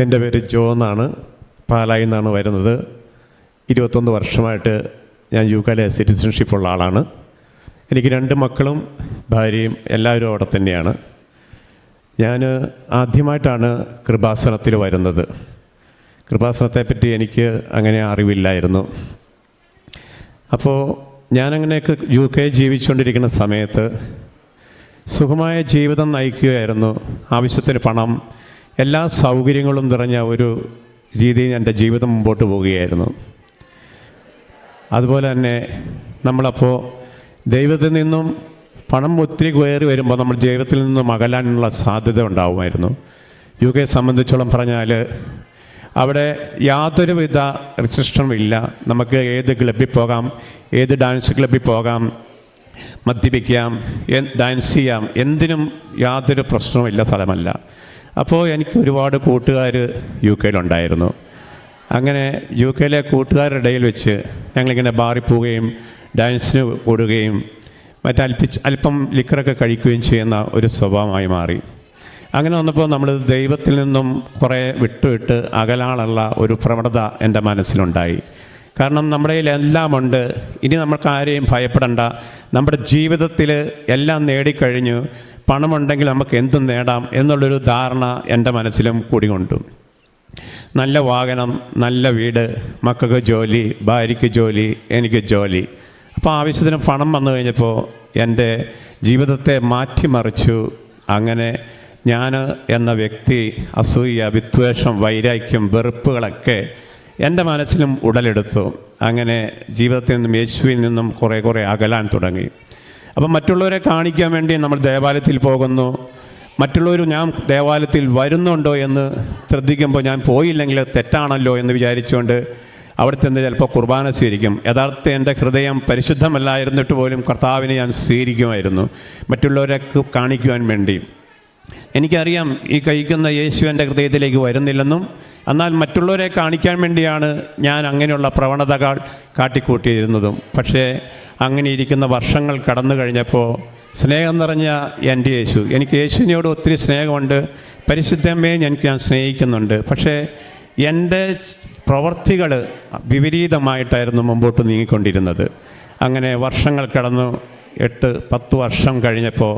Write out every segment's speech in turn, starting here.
എൻ്റെ പേര് ജോ എന്നാണ്. പാലായിൽ നിന്നാണ് വരുന്നത്. 21 വർഷമായിട്ട് ഞാൻ യുകെയിലെ സിറ്റിസൺഷിപ്പുള്ള ആളാണ്. എനിക്ക് 2 മക്കളും ഭാര്യയും എല്ലാവരും അവിടെ തന്നെയാണ്. ഞാൻ ആദ്യമായിട്ടാണ് കൃപാസനത്തിൽ വരുന്നത്. കൃപാസനത്തെപ്പറ്റി എനിക്ക് അങ്ങനെ അറിവില്ലായിരുന്നു. അപ്പോൾ ഞാനങ്ങനെയൊക്കെ UK ജീവിച്ചുകൊണ്ടിരിക്കുന്ന സമയത്ത് സുഖമായ ജീവിതം നയിക്കുകയായിരുന്നു. ആവശ്യത്തിന് പണം, എല്ലാ സൗകര്യങ്ങളും നിറഞ്ഞ ഒരു രീതിയിൽ എൻ്റെ ജീവിതം മുമ്പോട്ട് പോവുകയായിരുന്നു. അതുപോലെ തന്നെ നമ്മളപ്പോൾ ദൈവത്തിൽ നിന്നും പണം ഒത്തിരി കയറി വരുമ്പോൾ നമ്മൾ ദൈവത്തിൽ നിന്നും അകലാനുള്ള സാധ്യത ഉണ്ടാവുമായിരുന്നു. UK സംബന്ധിച്ചോളം പറഞ്ഞാൽ അവിടെ യാതൊരുവിധ റിസ്ട്രിക്ഷനും ഇല്ല. നമുക്ക് ഏത് ക്ലബ്ബിൽ പോകാം, ഏത് ഡാൻസ് ക്ലബ്ബിൽ പോകാം, മദ്യപിക്കാം, ഡാൻസ് ചെയ്യാം, എന്തിനും യാതൊരു പ്രശ്നവുമില്ല സ്ഥലമല്ല. അപ്പോൾ എനിക്ക് ഒരുപാട് കൂട്ടുകാർ UK-യിലുണ്ടായിരുന്നു. അങ്ങനെ UK-യിലെ കൂട്ടുകാരുടെ ഇടയിൽ വെച്ച് ഞങ്ങളിങ്ങനെ ബാറിൽ പോവുകയും ഡാൻസിന് കൂടുകയും അല്പം ലിക്കറൊക്കെ കഴിക്കുകയും ചെയ്യുന്ന ഒരു സ്വഭാവമായി മാറി. അങ്ങനെ വന്നപ്പോൾ നമ്മൾ ദൈവത്തിൽ നിന്നും കുറേ വിട്ട് അകലാനുള്ള ഒരു പ്രവണത എൻ്റെ മനസ്സിലുണ്ടായി. കാരണം നമ്മുടെ കയ്യിലെല്ലാം ഉണ്ട്, ഇനി നമുക്ക് ആരെയും ഭയപ്പെടണ്ട, നമ്മുടെ ജീവിതത്തിൽ എല്ലാം നേടിക്കഴിഞ്ഞു, പണമുണ്ടെങ്കിൽ നമുക്ക് എന്തും നേടാം എന്നുള്ളൊരു ധാരണ എൻ്റെ മനസ്സിലും കൂടിക്കൊണ്ടു. നല്ല വാഹനം, നല്ല വീട്, മക്കൾക്ക് ജോലി, ഭാര്യയ്ക്ക് ജോലി, എനിക്ക് ജോലി. അപ്പോൾ ആവശ്യത്തിന് പണം വന്നു കഴിഞ്ഞപ്പോൾ എൻ്റെ ജീവിതത്തെ മാറ്റിമറിച്ചു. അങ്ങനെ ഞാൻ എന്ന വ്യക്തി അസൂയ, വിദ്വേഷം, വൈരാഗ്യം, വെറുപ്പുകളൊക്കെ എൻ്റെ മനസ്സിലും ഉടലെടുത്തു. അങ്ങനെ ജീവിതത്തിൽ നിന്നും യേശുവിൽ നിന്നും കുറേ അകലാൻ തുടങ്ങി. അപ്പം മറ്റുള്ളവരെ കാണിക്കാൻ വേണ്ടി നമ്മൾ ദേവാലയത്തിൽ പോകുന്നു. മറ്റുള്ളവർ ഞാൻ ദേവാലയത്തിൽ വരുന്നുണ്ടോ എന്ന് ശ്രദ്ധിക്കുമ്പോൾ ഞാൻ പോയില്ലെങ്കിൽ തെറ്റാണല്ലോ എന്ന് വിചാരിച്ചുകൊണ്ട് അവിടെ ചെന്ന് ചിലപ്പോൾ കുർബാന സ്വീകരിക്കും. യഥാർത്ഥ എൻ്റെ ഹൃദയം പരിശുദ്ധമല്ലായിരുന്നിട്ട് പോലും കർത്താവിനെ ഞാൻ സ്വീകരിക്കുമായിരുന്നു മറ്റുള്ളവരെ കാണിക്കുവാൻ വേണ്ടി. എനിക്കറിയാം ഈ കഴിക്കുന്ന യേശു എൻ്റെ ഹൃദയത്തിലേക്ക് വരുന്നില്ലെന്നും, എന്നാൽ മറ്റുള്ളവരെ കാണിക്കാൻ വേണ്ടിയാണ് ഞാൻ അങ്ങനെയുള്ള പ്രവണതകൾ കാട്ടിക്കൂട്ടിയിരുന്നതും. പക്ഷേ അങ്ങനെ ഇരിക്കുന്ന വർഷങ്ങൾ കടന്നു കഴിഞ്ഞപ്പോൾ സ്നേഹം നിറഞ്ഞ എൻ്റെ യേശു, എനിക്ക് യേശുവിനോട് ഒത്തിരി സ്നേഹമുണ്ട്, പരിശുദ്ധമ്മയെ ഞാൻ സ്നേഹിക്കുന്നുണ്ട്. പക്ഷേ എൻ്റെ പ്രവൃത്തികൾ വിപരീതമായിട്ടായിരുന്നു മുമ്പോട്ട് നീങ്ങിക്കൊണ്ടിരുന്നത്. അങ്ങനെ വർഷങ്ങൾ കടന്നു 8-10 വർഷം കഴിഞ്ഞപ്പോൾ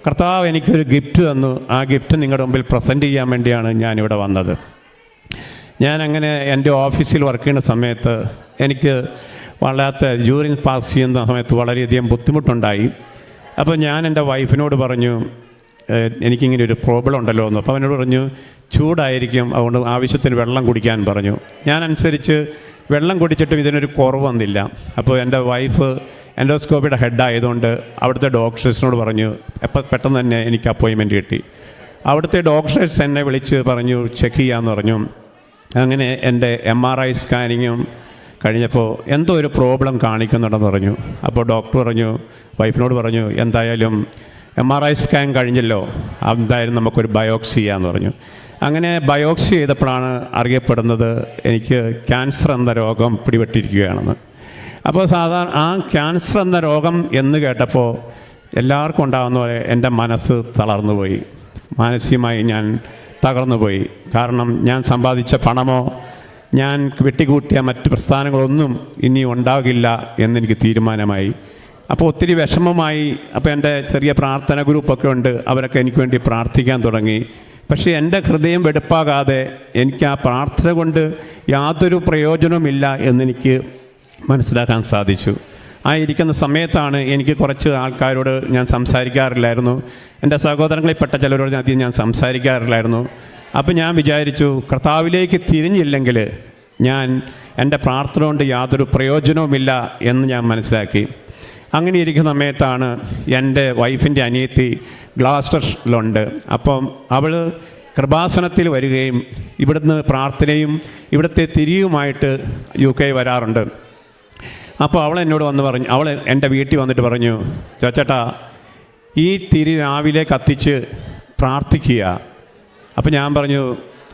കർത്താവ് എനിക്കൊരു ഗിഫ്റ്റ് തന്നു. ആ ഗിഫ്റ്റ് നിങ്ങളുടെ മുമ്പിൽ പ്രസൻറ്റ് ചെയ്യാൻ വേണ്ടിയാണ് ഞാനിവിടെ വന്നത്. ഞാനങ്ങനെ എൻ്റെ ഓഫീസിൽ വർക്ക് ചെയ്യുന്ന സമയത്ത് എനിക്ക് വല്ലാത്ത യൂറിൻ പാസ് ചെയ്യുന്ന സമയത്ത് വളരെയധികം ബുദ്ധിമുട്ടുണ്ടായി. അപ്പോൾ ഞാൻ എൻ്റെ വൈഫിനോട് പറഞ്ഞു, എനിക്കിങ്ങനെ ഒരു പ്രോബ്ലം ഉണ്ടല്ലോ എന്ന്. അപ്പോൾ അവനോട് പറഞ്ഞു ചൂടായിരിക്കും, അതുകൊണ്ട് ആവശ്യത്തിന് വെള്ളം കുടിക്കാൻ പറഞ്ഞു. ഞാൻ അനുസരിച്ച് വെള്ളം കുടിച്ചിട്ടും ഇതിനൊരു കുറവ് വന്നില്ല. അപ്പോൾ എൻ്റെ വൈഫ് എൻഡോസ്കോപ്പിയുടെ ഹെഡായതുകൊണ്ട് അവിടുത്തെ ഡോക്ടേഴ്സിനോട് പറഞ്ഞു, പെട്ടെന്ന് തന്നെ എനിക്ക് അപ്പോയിൻമെൻറ്റ് കിട്ടി. അവിടുത്തെ ഡോക്ടേഴ്സ് എന്നെ വിളിച്ച് പറഞ്ഞു ചെക്ക് ചെയ്യാമെന്ന് പറഞ്ഞു. അങ്ങനെ എൻ്റെ MRI സ്കാനിങ്ങും കഴിഞ്ഞപ്പോൾ എന്തോ ഒരു പ്രോബ്ലം കാണിക്കുന്നുണ്ടെന്ന് പറഞ്ഞു. അപ്പോൾ ഡോക്ടർ പറഞ്ഞു, വൈഫിനോട് പറഞ്ഞു, എന്തായാലും MRI സ്കാൻ കഴിഞ്ഞല്ലോ, എന്തായാലും നമുക്കൊരു ബയോപ്സി ചെയ്യാമെന്ന് പറഞ്ഞു. അങ്ങനെ ബയോപ്സി ചെയ്തപ്പോഴാണ് അറിയപ്പെടുന്നത് എനിക്ക് ക്യാൻസർ എന്ന രോഗം പിടിപെട്ടിരിക്കുകയാണെന്ന്. അപ്പോൾ സാധാരണ ആ ക്യാൻസർ എന്ന രോഗം എന്ന് കേട്ടപ്പോൾ എല്ലാവർക്കും ഉണ്ടാകുന്ന പോലെ എൻ്റെ മനസ്സ് തളർന്നുപോയി, മാനസികമായി ഞാൻ തകർന്നുപോയി. കാരണം ഞാൻ സമ്പാദിച്ച പണമോ ഞാൻ വെട്ടിക്കൂട്ടിയ മറ്റ് പ്രസ്ഥാനങ്ങളൊന്നും ഇനി ഉണ്ടാകില്ല എന്നെനിക്ക് തീരുമാനമായി. അപ്പോൾ ഒത്തിരി വിഷമമായി. അപ്പോൾ എൻ്റെ ചെറിയ പ്രാർത്ഥന ഗ്രൂപ്പൊക്കെ ഉണ്ട്, അവരൊക്കെ എനിക്ക് വേണ്ടി പ്രാർത്ഥിക്കാൻ തുടങ്ങി. പക്ഷേ എൻ്റെ ഹൃദയം വെടുപ്പാകാതെ എനിക്ക് ആ പ്രാർത്ഥന കൊണ്ട് യാതൊരു പ്രയോജനവുമില്ല എന്നെനിക്ക് മനസ്സിലാക്കാൻ സാധിച്ചു. ആ ഇരിക്കുന്ന സമയത്താണ് എനിക്ക് കുറച്ച് ആൾക്കാരോട് ഞാൻ സംസാരിക്കാറില്ലായിരുന്നു. എൻ്റെ സഹോദരങ്ങളിൽപ്പെട്ട ചിലരോട് അധികം ഞാൻ സംസാരിക്കാറില്ലായിരുന്നു. അപ്പോൾ ഞാൻ വിചാരിച്ചു, കർത്താവിലേക്ക് തിരിഞ്ഞില്ലെങ്കിൽ എൻ്റെ പ്രാർത്ഥന കൊണ്ട് യാതൊരു പ്രയോജനവുമില്ല എന്ന് ഞാൻ മനസ്സിലാക്കി. അങ്ങനെ ഇരിക്കുന്ന സമയത്താണ് എൻ്റെ വൈഫിൻ്റെ അനിയത്തി ഗ്ലാസ്റ്ററിലുണ്ട്. അപ്പം അവൾ കൃപാസനത്തിൽ വരികയും ഇവിടുന്ന് പ്രാർത്ഥനയും ഇവിടുത്തെ തിരിയുമായിട്ട് UK വരാറുണ്ട്. അപ്പോൾ അവൾ എന്നോട് വന്ന് പറഞ്ഞു, അവൾ എൻ്റെ വീട്ടിൽ വന്നിട്ട് പറഞ്ഞു, ചേട്ടാ ഈ തിരി രാവിലെ കത്തിച്ച് പ്രാർത്ഥിക്കുക. അപ്പോൾ ഞാൻ പറഞ്ഞു,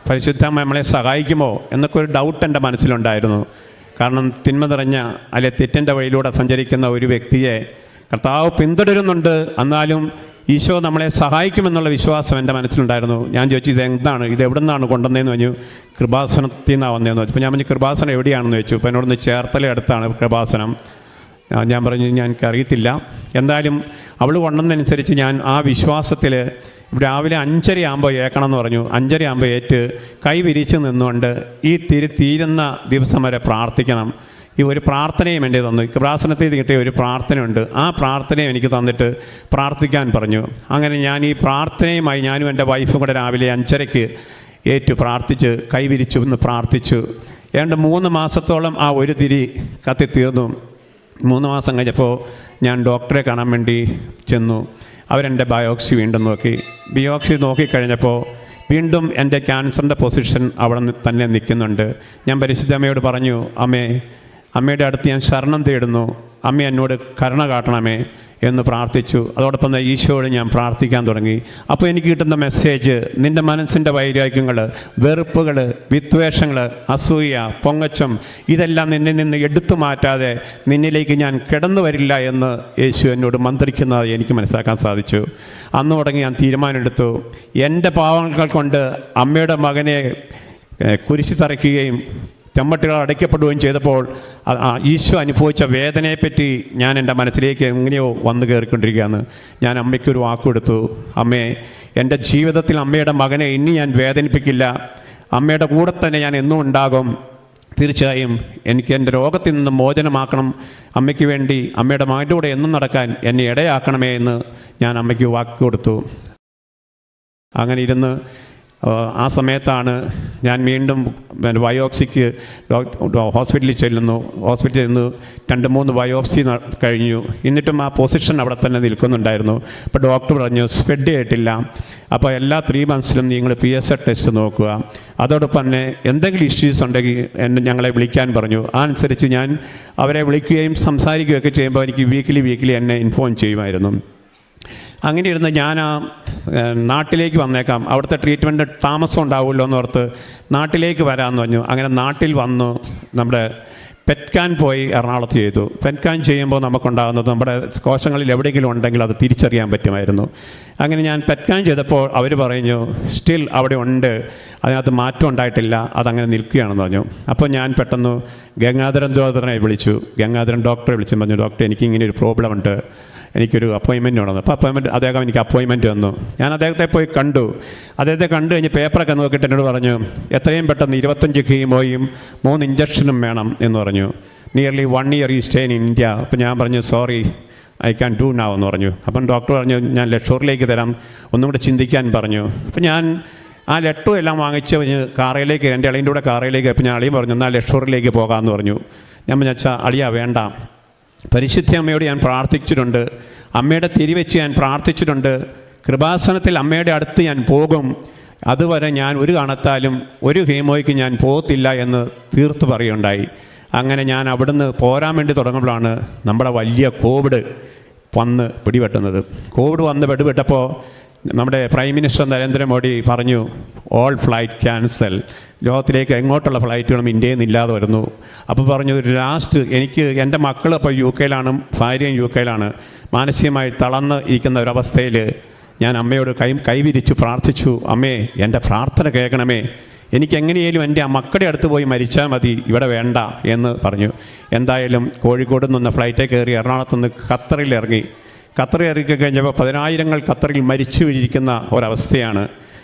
പരിശുദ്ധമ്മ നമ്മളെ സഹായിക്കുമോ എന്നൊക്കെ ഒരു ഡൗട്ട് എൻ്റെ മനസ്സിലുണ്ടായിരുന്നു. കാരണം തിന്മ നിറഞ്ഞ തെറ്റിൻ്റെ വഴിയിലൂടെ സഞ്ചരിക്കുന്ന ഒരു വ്യക്തിയെ കർത്താവ് പിന്തുടരുന്നുണ്ട്, എന്നാലും ഈശോ നമ്മളെ സഹായിക്കുമെന്നുള്ള വിശ്വാസം എൻ്റെ മനസ്സിലുണ്ടായിരുന്നു. ഞാൻ ചോദിച്ചു ഇതെന്താണ്, ഇത് എവിടെ നിന്നാണ് കൊണ്ടുവന്നതെന്ന് പറഞ്ഞു. കൃപാസനത്തിൽ നിന്നാണ് വന്നതെന്ന് വെച്ചു. അപ്പോൾ ഞാൻ പറഞ്ഞു കൃപാസനം എവിടെയാണെന്ന് ചോദിച്ചു. അപ്പോൾ എന്നോടൊന്ന് ചേർത്തല അടുത്താണ് കൃപാസനം. ഞാൻ പറഞ്ഞു എനിക്കറിയത്തില്ല. എന്തായാലും അവൾ കൊണ്ടുവന്നതനുസരിച്ച് ഞാൻ ആ വിശ്വാസത്തിൽ രാവിലെ 5:30 ആകുമ്പോൾ ഏക്കണം എന്ന് പറഞ്ഞു. 5:30 ആകുമ്പോൾ ഏറ്റ് കൈ വിരിച്ച് നിന്നുകൊണ്ട് ഈ തീരുന്ന ദിവസം വരെ പ്രാർത്ഥിക്കണം. ഈ ഒരു പ്രാർത്ഥനയും എൻ്റെ തന്നു. കൃപാസനത്തിൽ കിട്ടിയ ഒരു പ്രാർത്ഥനയുണ്ട്, ആ പ്രാർത്ഥനയും എനിക്ക് തന്നിട്ട് പ്രാർത്ഥിക്കാൻ പറഞ്ഞു. അങ്ങനെ ഞാൻ ഈ പ്രാർത്ഥനയുമായി ഞാനും എൻ്റെ വൈഫും കൂടെ രാവിലെ 5:30 ഏറ്റു പ്രാർത്ഥിച്ച് കൈവിരിച്ചു എന്ന് പ്രാർത്ഥിച്ചു. ഏതാണ്ട് 3 മാസത്തോളം ആ ഒരു തിരി കത്തിത്തീർന്നു. 3 മാസം കഴിഞ്ഞപ്പോൾ ഞാൻ ഡോക്ടറെ കാണാൻ വേണ്ടി ചെന്നു. അവരെൻ്റെ ബയോപ്സി വീണ്ടും നോക്കി. ബയോപ്സി നോക്കിക്കഴിഞ്ഞപ്പോൾ വീണ്ടും എൻ്റെ ക്യാൻസറിൻ്റെ പൊസിഷൻ അവിടെ തന്നെ നിൽക്കുന്നുണ്ട്. ഞാൻ പരിശുദ്ധമ്മയോട് പറഞ്ഞു, അമ്മയുടെ അടുത്ത് ഞാൻ ശരണം തേടുന്നു, അമ്മ എന്നോട് കരുണ കാട്ടണമേ എന്ന് പ്രാർത്ഥിച്ചു. അതോടൊപ്പം തന്നെ ഈശോയോട് ഞാൻ പ്രാർത്ഥിക്കാൻ തുടങ്ങി. അപ്പോൾ എനിക്ക് കിട്ടുന്ന മെസ്സേജ്, നിൻ്റെ മനസ്സിൻ്റെ വൈരാഗ്യങ്ങൾ, വെറുപ്പുകൾ, വിദ്വേഷങ്ങൾ, അസൂയ, പൊങ്ങച്ചം, ഇതെല്ലാം നിന്നിൽ നിന്ന് എടുത്തു മാറ്റാതെ നിന്നിലേക്ക് ഞാൻ കിടന്നു വരില്ല എന്ന് യേശു എന്നോട് മന്ത്രിക്കുന്നത് എനിക്ക് മനസ്സിലാക്കാൻ സാധിച്ചു. അന്ന് തുടങ്ങി ഞാൻ തീരുമാനമെടുത്തു, എൻ്റെ പാവങ്ങൾ കൊണ്ട് അമ്മയുടെ മകനെ കുരിശി തറയ്ക്കുകയും ചമ്മട്ടുകൾ അടയ്ക്കപ്പെടുകയും ചെയ്തപ്പോൾ ഈശോ അനുഭവിച്ച വേദനയെപ്പറ്റി ഞാൻ എൻ്റെ മനസ്സിലേക്ക് എങ്ങനെയോ വന്നു കയറിക്കൊണ്ടിരിക്കുകയാണ്. ഞാൻ അമ്മയ്ക്കൊരു വാക്കുകൊടുത്തു, അമ്മേ, എൻ്റെ ജീവിതത്തിൽ അമ്മയുടെ മകനെ ഇനി ഞാൻ വേദനിപ്പിക്കില്ല, അമ്മയുടെ കൂടെ തന്നെ ഞാൻ എന്നും ഉണ്ടാകും. തീർച്ചയായും എനിക്ക് എൻ്റെ രോഗത്തിൽ നിന്ന് മോചനമാക്കണം, അമ്മയ്ക്ക് വേണ്ടി അമ്മയുടെ മകൻ്റെ കൂടെ എന്നും നടക്കാൻ എന്നെ ഇടയാക്കണമേ എന്ന് ഞാൻ അമ്മയ്ക്ക് വാക്ക് കൊടുത്തു. അങ്ങനെ ഇരുന്ന് ആ സമയത്താണ് ഞാൻ വീണ്ടും ബയോപ്സിക്ക് ഹോസ്പിറ്റലിൽ ചെല്ലുന്നു. ഹോസ്പിറ്റലിൽ ചെന്ന് 2-3 ബയോപ്സി കഴിഞ്ഞു. എന്നിട്ടും ആ പൊസിഷൻ അവിടെ തന്നെ നിൽക്കുന്നുണ്ടായിരുന്നു. അപ്പോൾ ഡോക്ടർ പറഞ്ഞു സ്പ്രെഡ് ചെയ്തിട്ടില്ല, അപ്പോൾ എല്ലാ 3 മന്ത്സിലും നിങ്ങൾ PSA ടെസ്റ്റ് നോക്കുക. അതോടൊപ്പം തന്നെ എന്തെങ്കിലും ഇഷ്യൂസ് ഉണ്ടെങ്കിൽ ഞങ്ങളെ വിളിക്കാൻ പറഞ്ഞു. ആ അനുസരിച്ച് ഞാൻ അവരെ വിളിക്കുകയും സംസാരിക്കുകയൊക്കെ ചെയ്യുമ്പോൾ എനിക്ക് വീക്കിലി എന്നെ ഇൻഫോം ചെയ്യുമായിരുന്നു. അങ്ങനെ ഇരുന്ന് ഞാൻ നാട്ടിലേക്ക് വന്നേക്കാം, അവിടുത്തെ ട്രീറ്റ്മെൻറ്റ് താമസം ഉണ്ടാവുമല്ലോ എന്നോർത്ത് നാട്ടിലേക്ക് വരാമെന്ന് പറഞ്ഞു. അങ്ങനെ നാട്ടിൽ വന്നു നമ്മുടെ പെറ്റ്കാൻ പോയി എറണാകുളത്ത് ചെയ്തു. പെറ്റ്കാൻ ചെയ്യുമ്പോൾ നമുക്കുണ്ടാകുന്നത് നമ്മുടെ കോശങ്ങളിൽ എവിടെയെങ്കിലും ഉണ്ടെങ്കിൽ അത് തിരിച്ചറിയാൻ പറ്റുമായിരുന്നു. അങ്ങനെ ഞാൻ പെറ്റ്കാൻ ചെയ്തപ്പോൾ അവർ പറഞ്ഞു സ്റ്റിൽ അവിടെ ഉണ്ട്, അതിനകത്ത് മാറ്റം ഉണ്ടായിട്ടില്ല, അതങ്ങനെ നിൽക്കുകയാണെന്ന് പറഞ്ഞു. അപ്പോൾ ഞാൻ പെട്ടെന്ന് ഗംഗാധരനെ വിളിച്ചു. ഗംഗാധരൻ ഡോക്ടറെ വിളിച്ചു പറഞ്ഞു, ഡോക്ടർ എനിക്കിങ്ങനെ ഒരു പ്രോബ്ലം ഉണ്ട്, എനിക്കൊരു അപ്പോയിൻമെൻറ്റ് വേണമെന്ന്. അപ്പോൾ അദ്ദേഹം എനിക്ക് അപ്പോയിൻമെൻറ്റ് തന്നു. ഞാൻ അദ്ദേഹത്തെ പോയി കണ്ടു. അദ്ദേഹത്തെ കണ്ടു കഴിഞ്ഞ് പേപ്പറൊക്കെ നോക്കിയിട്ട് എന്നോട് പറഞ്ഞു എത്രയും പെട്ടെന്ന് 25 കീമോയും 3 ഇഞ്ചക്ഷനും വേണം എന്ന് പറഞ്ഞു. നിയർലി 1 year ഈ സ്റ്റേ ഇൻ ഇന്ത്യ. അപ്പോൾ ഞാൻ പറഞ്ഞു sorry I can do now എന്ന് പറഞ്ഞു. അപ്പം ഡോക്ടർ പറഞ്ഞു ഞാൻ ലക്ഷോറിലേക്ക് തരാം, ഒന്നും കൂടെ ചിന്തിക്കാൻ പറഞ്ഞു. അപ്പം ഞാൻ ആ ലെറ്ററും എല്ലാം വാങ്ങിച്ച് കാറയിലേക്ക്, എൻ്റെ അളിയൻ്റെ കൂടെ കാറയിലേക്ക്. അപ്പോൾ ഞാൻ അളിയും പറഞ്ഞു എന്നാൽ ലക്ഷോറിലേക്ക് പോകാമെന്ന് പറഞ്ഞു. ഞാൻ വെച്ചാൽ അളിയ വേണ്ട, പരിശുദ്ധ അമ്മയോട് ഞാൻ പ്രാർത്ഥിച്ചിട്ടുണ്ട്, അമ്മയുടെ തിരിവെച്ച് ഞാൻ പ്രാർത്ഥിച്ചിട്ടുണ്ട്, കൃപാസനത്തിൽ അമ്മയുടെ അടുത്ത് ഞാൻ പോകും, അതുവരെ ഞാൻ ഒരു കാരണത്താലും ഒരു ഹീമോയ്ക്ക് ഞാൻ പോകത്തില്ല എന്ന് തീർത്തു പറയുകയുണ്ടായി. അങ്ങനെ ഞാൻ അവിടുന്ന് പോരാൻ വേണ്ടി തുടങ്ങുമ്പോഴാണ് നമ്മുടെ വലിയ കോവിഡ് വന്ന് പിടിപെട്ടുന്നത്. കോവിഡ് വന്ന് പിടിപെട്ടപ്പോൾ നമ്മുടെ പ്രൈം മിനിസ്റ്റർ നരേന്ദ്രമോദി പറഞ്ഞു ഓൾ ഫ്ലൈറ്റ് ക്യാൻസൽ, ലോകത്തിലേക്ക് എങ്ങോട്ടുള്ള ഫ്ലൈറ്റുകളും ഇന്ത്യയിൽ നിന്നില്ലാതെ വരുന്നു. അപ്പോൾ പറഞ്ഞു ലാസ്റ്റ് എനിക്ക് എൻ്റെ മക്കൾ അപ്പോൾ UK ഭാര്യയും UK മാനസികമായി തളർന്ന് ഇരിക്കുന്ന ഒരവസ്ഥയിൽ ഞാൻ അമ്മയോട് കൈവിരിച്ചു പ്രാർത്ഥിച്ചു, അമ്മേ എൻ്റെ പ്രാർത്ഥന കേൾക്കണമേ, എനിക്ക് എങ്ങനെയാലും എൻ്റെ ആ മക്കളുടെ അടുത്ത് പോയി മരിച്ചാൽ മതി, ഇവിടെ വേണ്ട എന്ന് പറഞ്ഞു. എന്തായാലും കോഴിക്കോട് നിന്ന് ഫ്ലൈറ്റിൽ കയറി എറണാകുളത്ത് നിന്ന് ഖത്തറിൽ ഇറങ്ങി കഴിഞ്ഞപ്പോൾ 10,000 ഖത്തറിൽ മരിച്ചു വീഴിക്കുന്ന ഒരവസ്ഥയാണ്.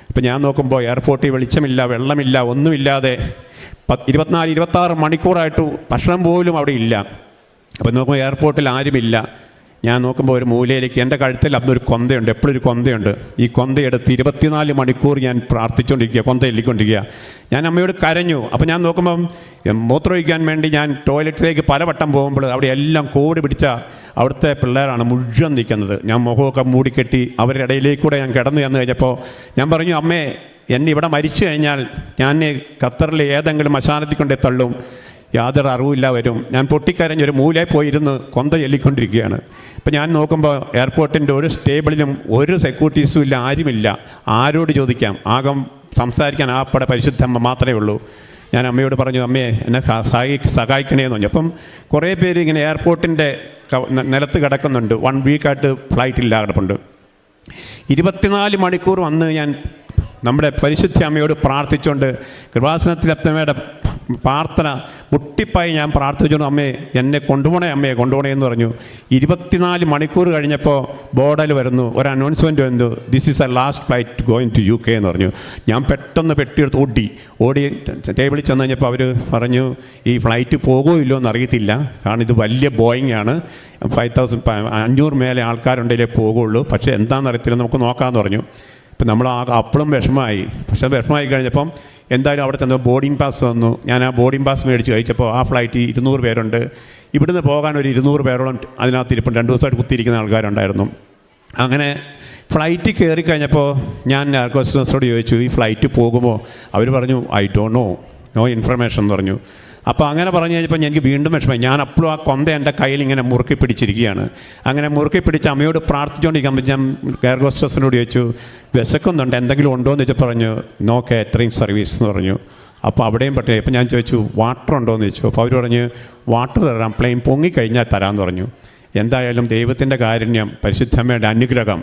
ഇപ്പം ഞാൻ നോക്കുമ്പോൾ എയർപോർട്ടിൽ വെളിച്ചമില്ല, വെള്ളമില്ല, ഒന്നുമില്ലാതെ 24-26 മണിക്കൂറായിട്ട് ഭക്ഷണം പോലും അവിടെ ഇല്ല. അപ്പം നോക്കുമ്പോൾ എയർപോർട്ടിൽ ആരുമില്ല. ഞാൻ നോക്കുമ്പോൾ ഒരു മൂലയിലേക്ക് എൻ്റെ കഴുത്തിൽ അന്നൊരു കൊന്തയുണ്ട്, എപ്പോഴും ഒരു കൊന്തയുണ്ട്. ഈ കൊന്തയെടുത്ത് 24 മണിക്കൂർ ഞാൻ പ്രാർത്ഥിച്ചുകൊണ്ടിരിക്കുക, കൊന്ത എല്ലിക്കൊണ്ടിരിക്കുക. ഞാൻ അമ്മയോട് കരഞ്ഞു. അപ്പോൾ ഞാൻ നോക്കുമ്പം മൂത്രമൊഴിക്കാൻ വേണ്ടി ഞാൻ ടോയ്ലറ്റിലേക്ക് പലവട്ടം പോകുമ്പോൾ അവിടെ എല്ലാം കോവിഡ് പിടിച്ച അവിടുത്തെ പിള്ളേരാണ് മുഴുവൻ നിൽക്കുന്നത്. ഞാൻ മുഖമൊക്കെ മൂടിക്കെട്ടി അവരുടെ ഇടയിലേക്കൂടെ ഞാൻ കിടന്നു ചെന്ന് കഴിഞ്ഞപ്പോൾ ഞാൻ പറഞ്ഞു, അമ്മേ എന്നെ ഇവിടെ മരിച്ചു കഴിഞ്ഞാൽ ഞാൻ ഖത്തറിൽ ഏതെങ്കിലും മശാനത്തിൽ കൊണ്ടേ തള്ളും, യാതൊരു അറിവില്ല വരും. ഞാൻ പൊട്ടിക്കരഞ്ഞൊരു മൂലയിൽ പോയിരുന്ന് കൊന്ത ചൊല്ലിക്കൊണ്ടിരിക്കുകയാണ്. ഇപ്പം ഞാൻ നോക്കുമ്പോൾ എയർപോർട്ടിൻ്റെ ഒരു സ്റ്റേബിളിലും ഒരു സെക്യൂരിറ്റീസും ഇല്ല, ആരുമില്ല, ആരോട് ചോദിക്കാം, ആകം സംസാരിക്കാൻ ആപ്പടെ പരിശുദ്ധമ്മ മാത്രമേ ഉള്ളൂ. ഞാൻ അമ്മയോട് പറഞ്ഞു, അമ്മയെ എന്നെ സഹായിക്കണേന്ന് പറഞ്ഞു. അപ്പം കുറേ പേര് ഇങ്ങനെ എയർപോർട്ടിൻ്റെ നിലത്ത് കിടക്കുന്നുണ്ട്, 1 വീക്കായിട്ട് ഫ്ലൈറ്റ് ഇല്ല കിടപ്പുണ്ട്. 24 മണിക്കൂർ വന്ന് ഞാൻ നമ്മുടെ പരിശുദ്ധ അമ്മയോട് പ്രാർത്ഥിച്ചുകൊണ്ട് കൃപാസനത്തിലമ്മയുടെ പ്രാർത്ഥന മുട്ടിപ്പായി ഞാൻ പ്രാർത്ഥിച്ചുകൊണ്ട് അമ്മേ എന്നെ കൊണ്ടുപോണേ എന്ന് പറഞ്ഞു. 24 മണിക്കൂർ കഴിഞ്ഞപ്പോൾ ബോർഡിൽ വരുന്നു, ഒരു അനൗൺസ്മെൻറ്റ് വന്നു, this is a last flight going to UK എന്ന് പറഞ്ഞു. ഞാൻ പെട്ടെന്ന് പെട്ടിയെടുത്ത് ഓടി ടേബിളിൽ ചെന്ന് കഴിഞ്ഞപ്പോൾ അവർ പറഞ്ഞു ഈ ഫ്ലൈറ്റ് പോകുമോ ഇല്ലയോ എന്ന് അറിയത്തില്ല, കാരണം ഇത് വലിയ ബോയിങ് ആണ്, 500 മേലെ ആൾക്കാരുണ്ടെങ്കിലേ പോകുള്ളൂ, പക്ഷേ എന്താണെന്ന് അറിയത്തില്ല, നമുക്ക് നോക്കാമെന്ന് പറഞ്ഞു. ഇപ്പം നമ്മൾ അപ്പോഴും വിഷമമായി. പക്ഷേ വിഷമമായി കഴിഞ്ഞപ്പം എന്തായാലും അവിടെ ചെന്ന് ബോർഡിംഗ് പാസ് വന്നു. ഞാൻ ആ ബോർഡിംഗ് പാസ് മേടിച്ച് കഴിച്ചപ്പോൾ ആ ഫ്ലൈറ്റ് 200 പേരുണ്ട്, ഇവിടുന്ന് പോകാൻ ഒരു 200 പേരോളം അതിനകത്ത് ഇരിപ്പം 2 ദിവസമായിട്ട് കുത്തിയിരിക്കുന്ന ആൾക്കാരുണ്ടായിരുന്നു. അങ്ങനെ ഫ്ലൈറ്റ് കയറി കഴിഞ്ഞപ്പോൾ ഞാൻ എയർഹോസ്റ്റസിനോട് ചോദിച്ചു ഈ ഫ്ലൈറ്റ് പോകുമോ? അവർ പറഞ്ഞു ഐ ഡോണ്ട് നോ ഇൻഫർമേഷൻ എന്ന് പറഞ്ഞു. അപ്പോൾ അങ്ങനെ പറഞ്ഞു കഴിഞ്ഞപ്പോൾ എനിക്ക് വീണ്ടും വിഷമമായി. ഞാൻ അപ്പോഴും ആ കൊന്ത എൻ്റെ കയ്യിൽ ഇങ്ങനെ മുറുക്കി പിടിച്ചിരിക്കുകയാണ്. അങ്ങനെ മുറുക്കി പിടിച്ച് അമ്മയോട് പ്രാർത്ഥിച്ചുകൊണ്ടിരിക്കുമ്പോൾ ഞാൻ എയർഹോസ്റ്റസിനോട് ചോദിച്ചു വിശക്കുന്നുണ്ട്, എന്തെങ്കിലും ഉണ്ടോ എന്ന് ചോദിച്ചാൽ പറഞ്ഞു നോ കാറ്ററിംഗ് സർവീസ് എന്ന് പറഞ്ഞു. അപ്പോൾ അവിടെയും പറ്റില്ല. അപ്പോൾ ഞാൻ ചോദിച്ചു വാട്ടർ ഉണ്ടോ എന്ന് ചോദിച്ചു. അപ്പോൾ അവർ പറഞ്ഞ് വാട്ടർ തരാം, പ്ലെയിൻ പൊങ്ങിക്കഴിഞ്ഞാൽ തരാമെന്ന് പറഞ്ഞു. എന്തായാലും ദൈവത്തിൻ്റെ കാരുണ്യം, പരിശുദ്ധമ്മയുടെ അനുഗ്രഹം,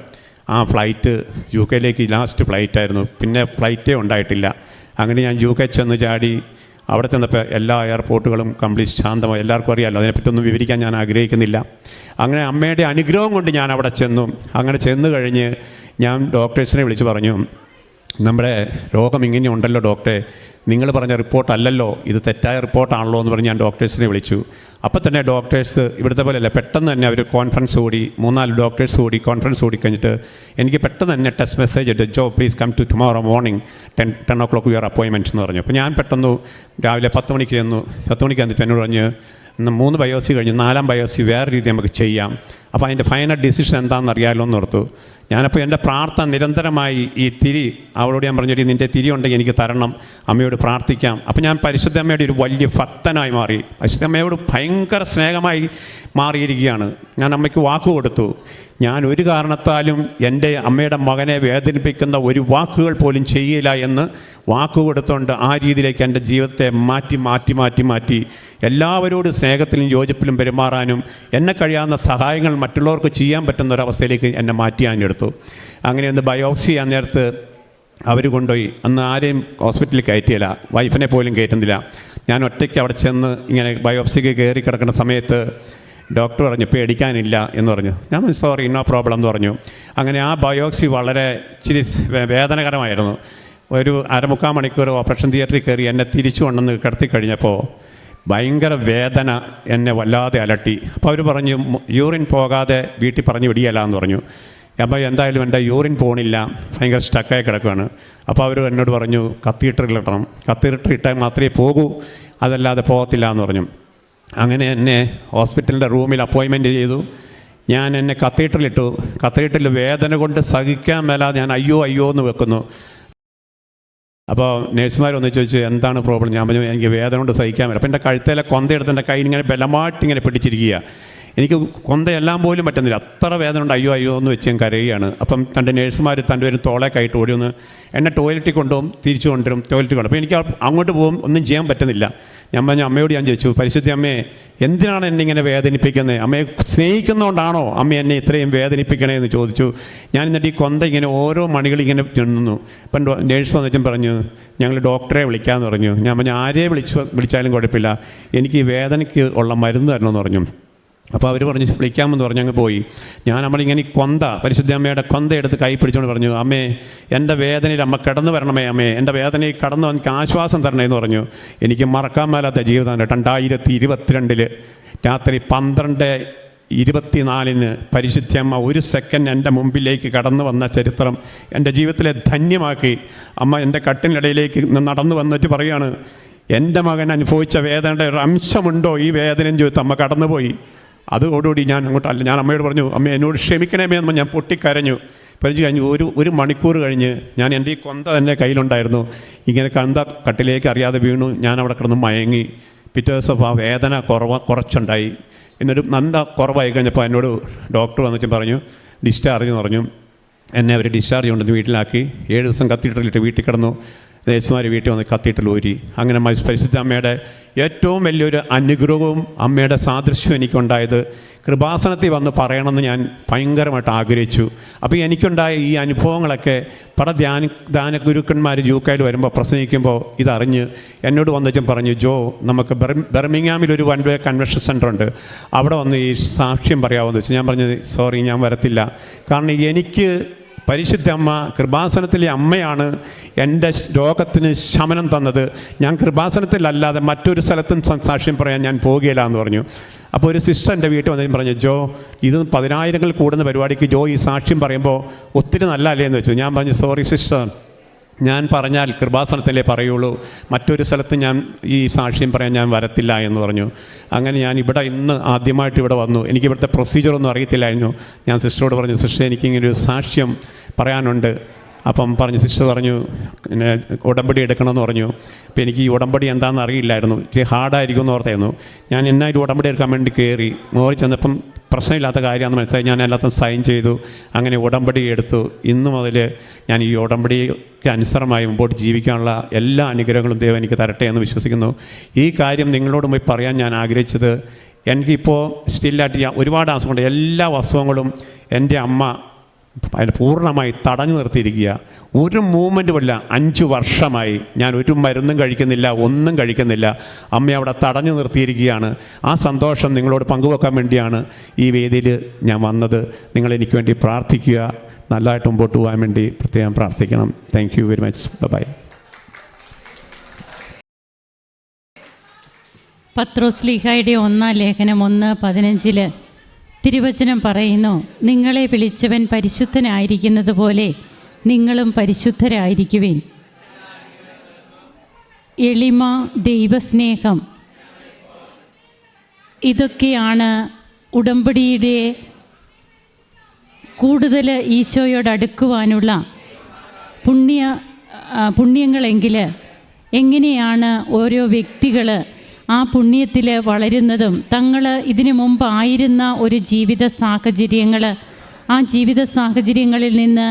ആ ഫ്ലൈറ്റ് UK ലാസ്റ്റ് ഫ്ലൈറ്റായിരുന്നു. പിന്നെ ഫ്ലൈറ്റേ ഉണ്ടായിട്ടില്ല. അങ്ങനെ ഞാൻ UK ചെന്ന് ചാടി. അവിടെ ചെന്നപ്പോൾ എല്ലാ എയർപോർട്ടുകളും കംപ്ലീറ്റ് ശാന്തമായി. എല്ലാവർക്കും അറിയാമല്ലോ, അതിനെപ്പറ്റൊന്നും വിവരിക്കാൻ ഞാൻ ആഗ്രഹിക്കുന്നില്ല. അങ്ങനെ അമ്മയുടെ അനുഗ്രഹം കൊണ്ട് ഞാൻ അവിടെ ചെന്നു. അങ്ങനെ ചെന്ന് കഴിഞ്ഞ് ഞാൻ ഡോക്ടേഴ്സിനെ വിളിച്ച് പറഞ്ഞു നമ്മുടെ രോഗം ഇങ്ങനെ ഉണ്ടല്ലോ ഡോക്ടറെ, നിങ്ങൾ പറഞ്ഞ റിപ്പോർട്ടല്ലല്ലോ ഇത്, തെറ്റായ റിപ്പോർട്ടാണല്ലോ എന്ന് പറഞ്ഞ് ഞാൻ ഡോക്ടേഴ്സിനെ വിളിച്ചു. അപ്പോൾ തന്നെ ഡോക്ടേഴ്സ് ഇവിടുത്തെ പോലെയല്ല, പെട്ടെന്ന് തന്നെ അവർ കോൺഫറൻസ് കൂടി, 3-4 ഡോക്ടേഴ്സ് കൂടി കോൺഫറൻസ് കൂടി കഴിഞ്ഞിട്ട് എനിക്ക് പെട്ടെന്ന് തന്നെ ടെക്സ്റ്റ് മെസ്സേജ് ഇട്ട് Jo please come to tomorrow morning 10 o'clock your appointments എന്ന് പറഞ്ഞു. അപ്പോൾ ഞാൻ പെട്ടെന്ന് രാവിലെ 10 മണിക്ക് ചെന്നു. 10 മണിക്ക് വന്നിട്ട് എന്നോട് പറഞ്ഞ് 3 ബയോപ്സി കഴിഞ്ഞ് 4ാം ബയോപ്സി വേറെ രീതി നമുക്ക് ചെയ്യാം, അപ്പോൾ അതിൻ്റെ ഫൈനൽ ഡിസിഷൻ എന്താണെന്ന് അറിയാമല്ലോ എന്ന് ഓർത്തു. ഞാനപ്പോൾ എൻ്റെ പ്രാർത്ഥന നിരന്തരമായി ഈ തിരി അവളോട് ഞാൻ പറഞ്ഞിട്ട് നിൻ്റെ തിരി ഉണ്ടെങ്കിൽ എനിക്ക് തരണം, അമ്മയോട് പ്രാർത്ഥിക്കാം. അപ്പോൾ ഞാൻ പരിശുദ്ധ അമ്മയുടെ ഒരു വലിയ ഭക്തനായി മാറി. പരിശുദ്ധ അമ്മയോട് ഭയങ്കര സ്നേഹമായി മാറിയിരിക്കുകയാണ്. ഞാൻ അമ്മയ്ക്ക് വാക്ക് കൊടുത്തു, ഞാൻ ഒരു കാരണത്താലും എൻ്റെ അമ്മയുടെ മകനെ വേദനിപ്പിക്കുന്ന ഒരു വാക്കുകൾ പോലും ചെയ്യില്ല എന്ന് വാക്ക് കൊടുത്തുകൊണ്ട് ആ രീതിയിലേക്ക് എൻ്റെ ജീവിതത്തെ മാറ്റി എല്ലാവരോടും സ്നേഹത്തിലും യോജിപ്പിലും പെരുമാറാനും എന്നെ കഴിയാവുന്ന സഹായങ്ങൾ മറ്റുള്ളവർക്ക് ചെയ്യാൻ പറ്റുന്ന ഒരവസ്ഥയിലേക്ക് എന്നെ മാറ്റിയാഞ്ഞെടുത്തു. അങ്ങനെ ഒന്ന് ബയോപ്സി ചെയ്യാൻ നേരത്ത് അവർ കൊണ്ടുപോയി. അന്ന് ആരെയും ഹോസ്പിറ്റലിൽ കയറ്റിയില്ല, വൈഫിനെ പോലും കയറ്റുന്നില്ല. ഞാൻ ഒറ്റയ്ക്ക് അവിടെ ചെന്ന് ഇങ്ങനെ ബയോപ്സിക്ക് കയറി കിടക്കുന്ന സമയത്ത് ഡോക്ടർ പറഞ്ഞു പേടിക്കാനില്ല എന്ന് പറഞ്ഞു. ഞാൻ സോറി നോ പ്രോബ്ലം എന്ന് പറഞ്ഞു. അങ്ങനെ ആ ബയോപ്സി വളരെ ഇച്ചിരി വേദനകരമായിരുന്നു. ഒരു 3/4 മണിക്കൂർ ഓപ്പറേഷൻ തിയേറ്ററിൽ കയറി എന്നെ തിരിച്ചു കൊണ്ടുവന്ന് കിടത്തി കഴിഞ്ഞപ്പോൾ ഭയങ്കര വേദന എന്നെ വല്ലാതെ അലട്ടി. അപ്പോൾ അവർ പറഞ്ഞു യൂറിൻ പോകാതെ വീട്ടിൽ പറഞ്ഞു വിടിയല്ല എന്ന് പറഞ്ഞു. അപ്പോൾ എന്തായാലും എൻ്റെ യൂറിൻ പോണില്ല, ഭയങ്കര സ്റ്റക്കായി കിടക്കുകയാണ്. അപ്പോൾ അവർ എന്നോട് പറഞ്ഞു കത്തീറ്ററിലിടണം, കത്തീറ്റർ ഇട്ടാൽ മാത്രമേ പോകൂ, അതല്ലാതെ പോകത്തില്ല എന്ന് പറഞ്ഞു. അങ്ങനെ എന്നെ ഹോസ്പിറ്റലിൻ്റെ റൂമിൽ അപ്പോയിൻമെൻറ്റ് ചെയ്തു. ഞാൻ എന്നെ കത്തീറ്ററിലിട്ടു. കത്തീറ്ററിൽ വേദന കൊണ്ട് സഹിക്കാൻ മേലാതെ ഞാൻ അയ്യോ എന്ന് വെക്കുന്നു. അപ്പോൾ നേഴ്സുമാരൊന്ന് ചോദിച്ചു എന്താണ് പ്രോബ്ലം? ഞാൻ പറഞ്ഞു എനിക്ക് വേദന കൊണ്ട് സഹിക്കാൻ പറ്റില്ല. അപ്പോൾ എൻ്റെ കഴുത്തേലെ കൊന്തയെടുത്ത് എൻ്റെ കൈ ഇങ്ങനെ ബലമായിട്ടിങ്ങനെ പിടിച്ചിരിക്കുക. എനിക്ക് കൊന്തയെല്ലാം പോലും പറ്റുന്നില്ല, അത്ര വേദന ഉണ്ട്. അയ്യോ എന്ന് വെച്ച് ഞാൻ കരയുകയാണ്. അപ്പം 2 നേഴ്സുമാർ തണ്ടുപേരും തോളേക്കായിട്ട് ഓടി ഒന്ന് എന്നെ ടോയ്ലറ്റിൽ കൊണ്ടുപോകും, തിരിച്ചു കൊണ്ടുവരും, ടോയ്ലറ്റിൽ കൊണ്ടുപോകും. അപ്പോൾ എനിക്ക് അങ്ങോട്ട് പോകും, ഒന്നും ചെയ്യാൻ പറ്റുന്നില്ല. ഞാൻ പറഞ്ഞു അമ്മയോട് ഞാൻ ചോദിച്ചു പരിശുദ്ധ അമ്മയെ എന്തിനാണ് എന്നെ ഇങ്ങനെ വേദനിപ്പിക്കുന്നത്? അമ്മയെ സ്നേഹിക്കുന്നതുകൊണ്ടാണോ അമ്മ എന്നെ ഇത്രയും വേദനിപ്പിക്കണേന്ന് ചോദിച്ചു. ഞാൻ എന്നിട്ട് ഈ കൊന്ത ഇങ്ങനെ ഓരോ മണികളിങ്ങനെ നിന്നു. അപ്പം നേഴ്സ് വന്നിട്ടും പറഞ്ഞു ഞങ്ങൾ ഡോക്ടറെ വിളിക്കാമെന്ന് പറഞ്ഞു. ഞാൻ പറഞ്ഞു ആരെ വിളിച്ചാലും കുഴപ്പമില്ല, എനിക്ക് ഈ വേദനയ്ക്ക് ഉള്ള മരുന്ന് തരണമെന്ന് പറഞ്ഞു. അപ്പോൾ അവർ പറഞ്ഞു വിളിക്കാമെന്ന് പറഞ്ഞ് അങ്ങ് പോയി. ഞാൻ നമ്മളിങ്ങനെ ഈ കൊന്ത പരിശുദ്ധ അമ്മയുടെ കൊന്ത എടുത്ത് കൈ പിടിച്ചുകൊണ്ട് പറഞ്ഞു അമ്മേ എൻ്റെ വേദനയിൽ അമ്മ കടന്നു വരണമേ, അമ്മേ എൻ്റെ വേദനയിൽ കടന്നു എനിക്ക് ആശ്വാസം തരണേന്ന് പറഞ്ഞു. എനിക്ക് മറക്കാൻ മേലാത്ത ജീവിതമാണ്. 2022 രാത്രി 12:24 പരിശുദ്ധമ്മ 1 സെക്കൻഡ് എൻ്റെ മുമ്പിലേക്ക് കടന്നു വന്ന ചരിത്രം എൻ്റെ ജീവിതത്തിലെ ധന്യമാക്കി. അമ്മ എൻ്റെ കട്ടിനിടയിലേക്ക് നടന്നു വന്നിട്ട് പറയുകയാണ് എൻ്റെ മകൻ അനുഭവിച്ച വേദനയുടെ ഒരു അംശമുണ്ടോ ഈ വേദനയും ചോദിച്ചു അമ്മ കടന്നുപോയി. അതോടുകൂടി ഞാൻ അങ്ങോട്ടല്ല, ഞാൻ അമ്മയോട് പറഞ്ഞു അമ്മ എന്നോട് ക്ഷമിക്കണമേ എന്ന് ഞാൻ പൊട്ടിക്കരഞ്ഞു. പരിചയം കഴിഞ്ഞ് ഒരു മണിക്കൂർ കഴിഞ്ഞ് ഞാൻ എൻ്റെ ഈ കൊന്ത എൻ്റെ കയ്യിലുണ്ടായിരുന്നു. ഇങ്ങനെ കന്ത കട്ടിലേക്ക് അറിയാതെ വീണു. ഞാൻ അവിടെ കിടന്ന് മയങ്ങി. പിറ്റേ ദിവസം ആ വേദന കുറച്ചുണ്ടായി. എന്നിട്ട് നന്ദ കുറവായി കഴിഞ്ഞപ്പോൾ എന്നോട് ഡോക്ടർ വന്നിട്ട് പറഞ്ഞു ഡിസ്ചാർജ് എന്ന് പറഞ്ഞു. എന്നെ അവർ ഡിസ്ചാർജ് കൊണ്ടുവന്ന് വീട്ടിലാക്കി. 7 ദിവസം കത്തീഡ്രലിട്ട് വീട്ടിൽ കിടന്നു. നേഴ്സുമാർ വീട്ടിൽ വന്ന് കത്തീഡ്രൽ ഊരി. അങ്ങനെ പരിശുദ്ധ അമ്മയുടെ ഏറ്റവും വലിയൊരു അനുഗ്രഹവും അമ്മയുടെ സാദൃശ്യവും എനിക്കുണ്ടായത് കൃപാസനത്തിൽ വന്ന് പറയണമെന്ന് ഞാൻ ഭയങ്കരമായിട്ട് ആഗ്രഹിച്ചു. അപ്പോൾ എനിക്കുണ്ടായ ഈ അനുഭവങ്ങളൊക്കെ പല ധ്യാന ഗുരുക്കന്മാർ യൂക്കയിൽ വരുമ്പോൾ പ്രസംഗിക്കുമ്പോൾ ഇതറിഞ്ഞ് എന്നോട് വന്നിച്ചും പറഞ്ഞു, ജോ നമുക്ക് ബർമിംഗ്ഹാമിൽ ഒരു വൺ വേ കൺവെൻഷൻ സെൻ്റർ ഉണ്ട്, അവിടെ വന്ന് ഈ സാക്ഷ്യം പറയാമെന്ന് വെച്ചു. ഞാൻ പറഞ്ഞു സോറി, ഞാൻ വരത്തില്ല. കാരണം എനിക്ക് പരിശുദ്ധ അമ്മ, കൃപാസനത്തിലെ അമ്മയാണ് എൻ്റെ രോഗത്തിന് ശമനം തന്നത്. ഞാൻ കൃപാസനത്തിലല്ലാതെ മറ്റൊരു സ്ഥലത്തും സാക്ഷ്യം പറയാൻ ഞാൻ പോകുകയില്ല എന്ന് പറഞ്ഞു. അപ്പോൾ ഒരു സിസ്റ്റർ എൻ്റെ വീട്ടിൽ വന്നതും പറഞ്ഞു, ജോ ഇത് 10,000 കൂടുന്ന പരിപാടിക്ക് ജോ ഈ സാക്ഷ്യം പറയുമ്പോൾ ഒത്തിരി നല്ലതല്ലേ എന്ന് വെച്ചു. ഞാൻ പറഞ്ഞു സോറി സിസ്റ്റർ, ഞാൻ പറഞ്ഞാൽ കൃപാസനത്തിലേ പറയുള്ളൂ, മറ്റൊരു സ്ഥലത്ത് ഞാൻ ഈ സാക്ഷ്യം പറയാൻ ഞാൻ വരത്തില്ല എന്ന് പറഞ്ഞു. അങ്ങനെ ഞാൻ ഇവിടെ ഇന്ന് ആദ്യമായിട്ട് ഇവിടെ വന്നു. എനിക്ക് ഇവിടുത്തെ പ്രൊസീജിയറൊന്നും അറിയത്തില്ലായിരുന്നു. ഞാൻ സിസ്റ്ററോട് പറഞ്ഞു, സിസ്റ്റർ എനിക്കിങ്ങനൊരു സാക്ഷ്യം പറയാനുണ്ട്. അപ്പം പറഞ്ഞു, സിസ്റ്റർ പറഞ്ഞു പിന്നെ ഉടമ്പടി എടുക്കണമെന്ന് പറഞ്ഞു. അപ്പോൾ എനിക്ക് ഈ ഉടമ്പടി എന്താണെന്ന് അറിയില്ലായിരുന്നു, ഇച്ചിരി ഹാർഡായിരിക്കും എന്ന് ഓർത്തായിരുന്നു. ഞാൻ എന്നായിട്ട് ഉടമ്പടി എടുക്കാൻ വേണ്ടി കയറി മോറി ചെന്നപ്പം പ്രശ്നമില്ലാത്ത കാര്യമാണെന്ന് മനസ്സിലായി. ഞാൻ എല്ലാത്തും സൈൻ ചെയ്തു, അങ്ങനെ ഉടമ്പടി എടുത്തു. ഇന്നു മുതൽ ഞാൻ ഈ ഉടമ്പടിക്ക് അനുസരണമായി മുമ്പോട്ട് ജീവിക്കാനുള്ള എല്ലാ അനുഗ്രഹങ്ങളും ദൈവം എനിക്ക് തരട്ടെ എന്ന് വിശ്വസിക്കുന്നു. ഈ കാര്യം നിങ്ങളോട് പോയി പറയാൻ ഞാൻ ആഗ്രഹിച്ചത്, എനിക്കിപ്പോൾ സ്റ്റില്ലായിട്ട് ഒരുപാട് അസുഖമുണ്ട്. എല്ലാ അസുഖങ്ങളും എൻ്റെ അമ്മ അതിന് പൂർണ്ണമായി തടഞ്ഞു നിർത്തിയിരിക്കുക. ഒരു മൂവ്മെൻറ്റുമില്ല. 5 വർഷമായി ഞാൻ ഒരു മരുന്നും കഴിക്കുന്നില്ല, ഒന്നും കഴിക്കുന്നില്ല. അമ്മ അവിടെ തടഞ്ഞു നിർത്തിയിരിക്കുകയാണ്. ആ സന്തോഷം നിങ്ങളോട് പങ്കുവെക്കാൻ വേണ്ടിയാണ് ഈ വേദിയിൽ ഞാൻ വന്നത്. നിങ്ങളെനിക്ക് വേണ്ടി പ്രാർത്ഥിക്കുക, നല്ലതായിട്ട് മുമ്പോട്ട് പോകാൻ വേണ്ടി പ്രത്യേകം പ്രാർത്ഥിക്കണം. Thank you very much. Bye. പത്രോസ്ലീഹായുടെ 1 ലേഖനം 1:15 തിരുവചനം പറയുന്നു, നിങ്ങളെ വിളിച്ചവൻ പരിശുദ്ധനായിരിക്കുന്നത് പോലെ നിങ്ങളും പരിശുദ്ധരായിരിക്കുവിൻ. എളിമ, ദൈവസ്നേഹം, ഇതൊക്കെയാണ് ഉടമ്പടിയുടെ കൂടുതൽ ഈശോയോട് അടുക്കുവാനുള്ള പുണ്യങ്ങളെങ്കിൽ എങ്ങനെയാണ് ഓരോ വ്യക്തികൾ ആ പുണ്യത്തിൽ വളരുന്നതും തങ്ങൾ ഇതിനു മുമ്പ് ആയിരുന്ന ഒരു ജീവിത സാഹചര്യങ്ങൾ, ആ ജീവിത സാഹചര്യങ്ങളിൽ നിന്ന്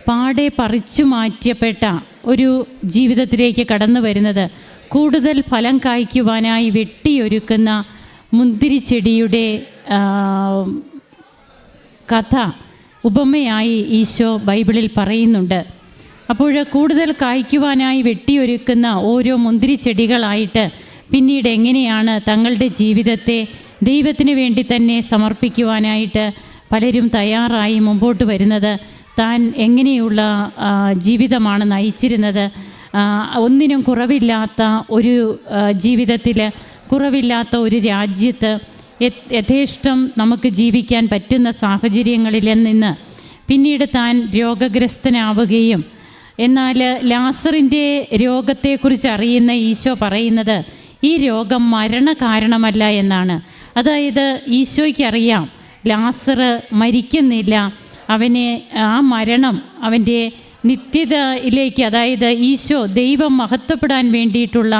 പാടെ പറിച്ചു മാറ്റപ്പെട്ട ഒരു ജീവിതത്തിലേക്ക് കടന്നു വരുന്നത്, കൂടുതൽ ഫലം കായ്ക്കുവാനായി വെട്ടിയൊരുക്കുന്ന മുന്തിരിച്ചെടിയുടെ കഥ ഉപമയായി ഈശോ ബൈബിളിൽ പറയുന്നുണ്ട്. അപ്പോൾ കൂടുതൽ കായ്ക്കുവാനായി വെട്ടിയൊരുക്കുന്ന ഓരോ മുന്തിരിച്ചെടികളായിട്ട് പിന്നീട് എങ്ങനെയാണ് തങ്ങളുടെ ജീവിതത്തെ ദൈവത്തിന് വേണ്ടി തന്നെ സമർപ്പിക്കുവാനായിട്ട് പലരും തയ്യാറായി മുമ്പോട്ട് വരുന്നത്, താൻ എങ്ങനെയുള്ള ജീവിതമാണ് നയിച്ചിരുന്നത്, ഒന്നിനും കുറവില്ലാത്ത ഒരു ജീവിതത്തിൽ, കുറവില്ലാത്ത ഒരു രാജ്യത്ത് യഥേഷ്ടം നമുക്ക് ജീവിക്കാൻ പറ്റുന്ന സാഹചര്യങ്ങളിൽ നിന്ന് പിന്നീട് താൻ രോഗഗ്രസ്തനാവുകയും, എന്നാൽ ലാസറിൻ്റെ രോഗത്തെക്കുറിച്ച് അറിയുന്ന ഈശോ പറയുന്നത് ഈ രോഗം മരണകാരണമല്ല എന്നാണ്. അതായത് ഈശോയ്ക്കറിയാം ലാസർ മരിക്കുന്നില്ല, അവനെ ആ മരണം അവൻ്റെ നിത്യതയിലേക്ക്, അതായത് ഈശോ ദൈവം മഹത്വപ്പെടാൻ വേണ്ടിയിട്ടുള്ള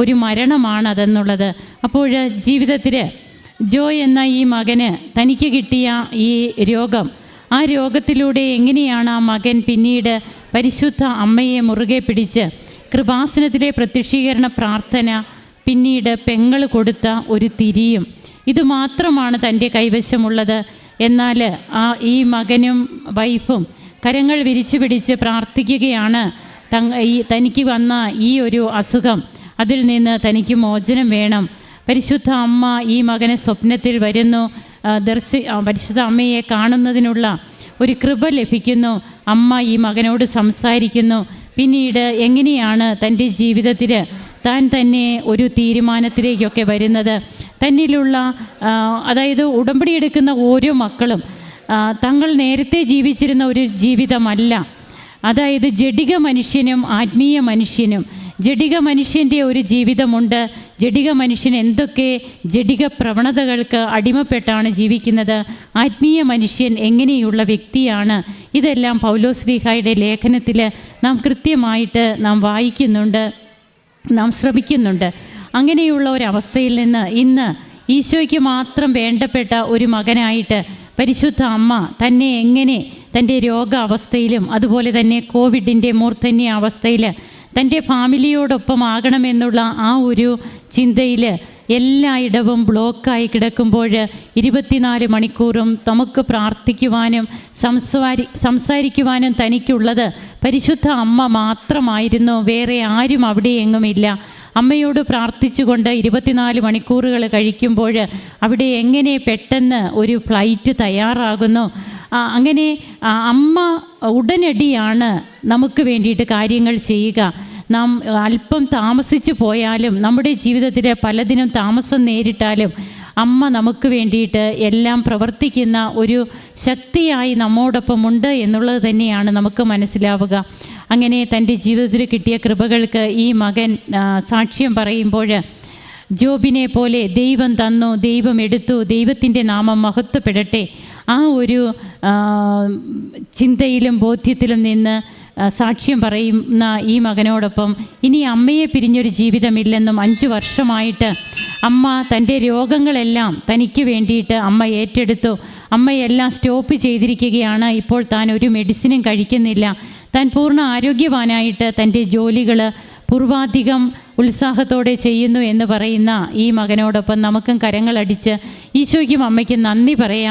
ഒരു മരണമാണതെന്നുള്ളത്. അപ്പോൾ ജീവിതത്തിൽ ജോ എന്ന ഈ മകന് തനിക്ക് കിട്ടിയ ഈ രോഗം, ആ രോഗത്തിലൂടെ എങ്ങനെയാണ് ആ മകൻ പിന്നീട് പരിശുദ്ധ അമ്മയെ മുറുകെ പിടിച്ച് കൃപാസനത്തിലെ പ്രത്യക്ഷീകരണ പ്രാർത്ഥന, പിന്നീട് പെങ്ങൾ കൊടുത്ത ഒരു തിരിയും, ഇതുമാത്രമാണ് തൻ്റെ കൈവശമുള്ളത്. എന്നാൽ ഈ മകനും വൈഫും കരങ്ങൾ വിരിച്ചു പിടിച്ച് പ്രാർത്ഥിക്കുകയാണ്, തനിക്ക് വന്ന ഈ ഒരു അസുഖം, അതിൽ നിന്ന് തനിക്ക് മോചനം വേണം. പരിശുദ്ധ അമ്മ ഈ മകനെ സ്വപ്നത്തിൽ വരുന്നു, പരിശുദ്ധ അമ്മയെ കാണുന്നതിനുള്ള ഒരു കൃപ ലഭിക്കുന്നു. അമ്മ ഈ മകനോട് സംസാരിക്കുന്നു. പിന്നീട് എങ്ങനെയാണ് തൻ്റെ ജീവിതത്തിൽ താൻ തന്നെ ഒരു തീരുമാനത്തിലേക്കൊക്കെ വരുന്നത്, തന്നിലുള്ള അതായത് ഉടമ്പടി എടുക്കുന്ന ഓരോ മക്കളും തങ്ങൾ നേരത്തെ ജീവിച്ചിരുന്ന ഒരു ജീവിതമല്ല. അതായത് ജഡിക മനുഷ്യനും ആത്മീയ മനുഷ്യനും, ജഡിക മനുഷ്യൻ്റെ ഒരു ജീവിതമുണ്ട്. ജഡിക മനുഷ്യൻ എന്തൊക്കെ ജഡിക പ്രവണതകൾക്ക് അടിമപ്പെട്ടാണ് ജീവിക്കുന്നത്, ആത്മീയ മനുഷ്യൻ എങ്ങനെയുള്ള വ്യക്തിയാണ്, ഇതെല്ലാം പൗലോസ്ലീഹായുടെ ലേഖനത്തിൽ നാം കൃത്യമായിട്ട് നാം വായിക്കുന്നുണ്ട്, നാം ശ്രമിക്കുന്നുണ്ട്. അങ്ങനെയുള്ള ഒരവസ്ഥയിൽ നിന്ന് ഇന്ന് ഈശോയ്ക്ക് മാത്രം വേണ്ടപ്പെട്ട ഒരു മകനായിട്ട് പരിശുദ്ധ അമ്മ തന്നെ എങ്ങനെ തൻ്റെ രോഗാവസ്ഥയിലും അതുപോലെ തന്നെ കോവിഡിൻ്റെ മൂർധന്യ അവസ്ഥയിൽ തൻ്റെ ഫാമിലിയോടൊപ്പം ആകണമെന്നുള്ള ആ ഒരു ചിന്തയിൽ എല്ലായിടവും ബ്ലോക്കായി കിടക്കുമ്പോൾ 24 മണിക്കൂറും നമുക്ക് പ്രാർത്ഥിക്കുവാനും സംസാരിക്കുവാനും തനിക്കുള്ളത് പരിശുദ്ധ അമ്മ മാത്രമായിരുന്നു. വേറെ ആരും അവിടെ എങ്ങുമില്ല. അമ്മയോട് പ്രാർത്ഥിച്ചുകൊണ്ട് 24 മണിക്കൂറുകൾ കഴിക്കുമ്പോൾ അവിടെ എങ്ങനെ പെട്ടെന്ന് ഒരു ഫ്ലൈറ്റ് തയ്യാറാകുന്നു. അങ്ങനെ അമ്മ ഉടനടിയാണ് നമുക്ക് വേണ്ടിയിട്ട് കാര്യങ്ങൾ ചെയ്യുക. നാം അല്പം താമസിച്ചു പോയാലും, നമ്മുടെ ജീവിതത്തിൽ പലതിനും താമസം നേരിട്ടാലും അമ്മ നമുക്ക് വേണ്ടിയിട്ട് എല്ലാം പ്രവർത്തിക്കുന്ന ഒരു ശക്തിയായി നമ്മോടൊപ്പമുണ്ട് എന്നുള്ളത് തന്നെയാണ് നമുക്ക് മനസ്സിലാവുക. അങ്ങനെ തൻ്റെ ജീവിതത്തിൽ കിട്ടിയ കൃപകൾക്ക് ഈ മകൻ സാക്ഷ്യം പറയുമ്പോൾ, ജോബിനെ പോലെ ദൈവം തന്നു, ദൈവം എടുത്തു, ദൈവത്തിൻ്റെ നാമം മഹത്വപ്പെടട്ടെ, ആ ഒരു ചിന്തയിലും ബോധ്യത്തിലും നിന്ന് സാക്ഷ്യം പറയുന്ന ഈ മകനോടൊപ്പം ഇനി അമ്മയെ പിരിഞ്ഞൊരു ജീവിതമില്ലെന്നും 5 വർഷമായിട്ട് അമ്മ തൻ്റെ രോഗങ്ങളെല്ലാം തനിക്ക് വേണ്ടിയിട്ട് അമ്മ ഏറ്റെടുത്തു. അമ്മയെല്ലാം സ്റ്റോപ്പ് ചെയ്തിരിക്കുകയാണ്. ഇപ്പോൾ താൻ ഒരു മെഡിസിനും കഴിക്കുന്നില്ല. താൻ പൂർണ്ണ ആരോഗ്യവാനായിട്ട് തൻ്റെ ജോലികൾ പൂർവാധികം ഉത്സാഹത്തോടെ ചെയ്യുന്നു എന്ന് പറയുന്ന ഈ മകനോടൊപ്പം നമുക്കും കരങ്ങളടിച്ച് ഈശോയ്ക്കും അമ്മയ്ക്കും നന്ദി പറയാം.